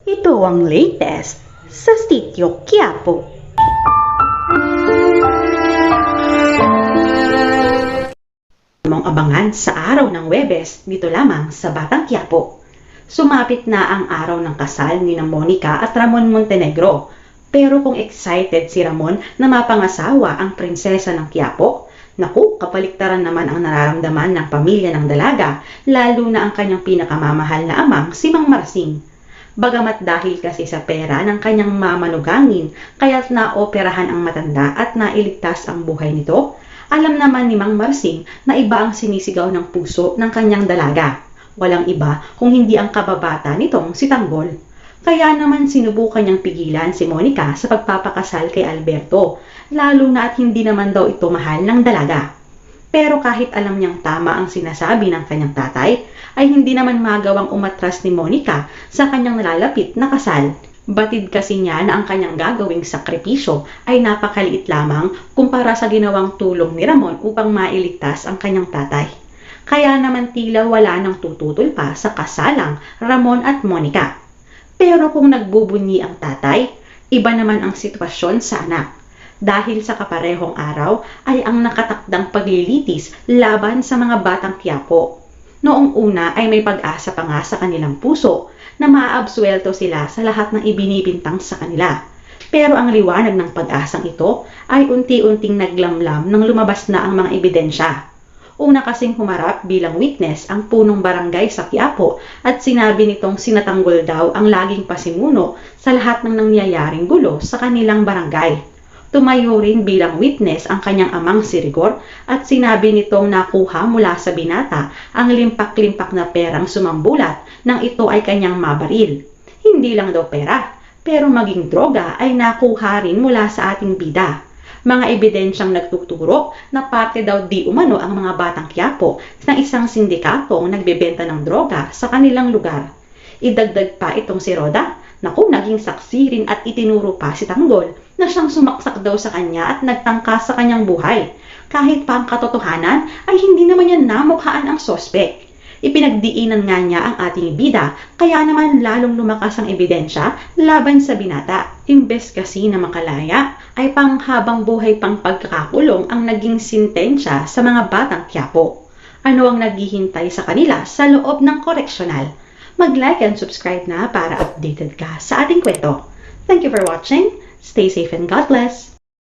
Ito ang latest sa Sitio Quiapo. Mong abangan sa araw ng Huwebes dito lamang sa Batang Quiapo. Sumapit na ang araw ng kasal ni Monica at Ramon Montenegro. Pero kung excited si Ramon na mapangasawa ang prinsesa ng Quiapo, naku, kapaliktaran naman ang nararamdaman ng pamilya ng dalaga, lalo na ang kanyang pinakamamahal na amang si Mang Marsing. Bagamat dahil kasi sa pera ng kanyang mamanugangin, kaya't naoperahan ang matanda at nailigtas ang buhay nito, alam naman ni Mang Marsing na iba ang sinisigaw ng puso ng kanyang dalaga. Walang iba kung hindi ang kababata nitong si Tanggol. Kaya naman sinubukan niyang pigilan si Monica sa pagpapakasal kay Alberto, lalo na at hindi naman daw ito mahal ng dalaga. Pero kahit alam niyang tama ang sinasabi ng kanyang tatay, ay hindi naman magawang umatras ni Monica sa kanyang nalalapit na kasal. Batid kasi niya na ang kanyang gagawing sakripisyo ay napakaliit lamang kumpara sa ginawang tulong ni Ramon upang mailigtas ang kanyang tatay. Kaya naman tila wala nang tututol pa sa kasalang Ramon at Monica. Pero kung nagbubunyi ang tatay, iba naman ang sitwasyon sa anak. Dahil sa kaparehong araw ay ang nakatakdang paglilitis laban sa mga batang Quiapo. Noong una ay may pag-asa pa nga sa kanilang puso na maaabsuelto sila sa lahat ng ibinibintang sa kanila. Pero ang liwanag ng pag-asang ito ay unti-unting naglamlam nang lumabas na ang mga ebidensya. Una kasing humarap bilang witness ang punong barangay sa Quiapo at sinabi nitong sinatanggol daw ang laging pasimuno sa lahat ng nangyayaring gulo sa kanilang barangay. Tumayo rin bilang witness ang kanyang amang si Rigor at sinabi nitong nakuha mula sa binata ang limpak-limpak na perang sumambulat nang ito ay kanyang mabaril. Hindi lang daw pera, pero maging droga ay nakuha rin mula sa ating bida. Mga ebidensyang nagtuturo na parte daw di umano ang mga batang Quiapo ng isang sindikatong nagbebenta ng droga sa kanilang lugar. Idagdag pa itong si Roda, naku, naging saksi rin at itinuro pa si Tanggol na siyang sumaksak daw sa kanya at nagtangka sa kanyang buhay. Kahit pa ang katotohanan ay hindi naman niya namukhaan ang sospek. Ipinagdiinan nga niya ang ating bida, kaya naman lalong lumakas ang ebidensya laban sa binata. Imbes kasi na makalaya, ay panghabang buhay pang pagkakakulong ang naging sintensya sa mga batang Quiapo. Ano ang naghihintay sa kanila sa loob ng koreksyonal? Mag-like and subscribe na para updated ka sa ating kwento. Thank you for watching. Stay safe and God bless.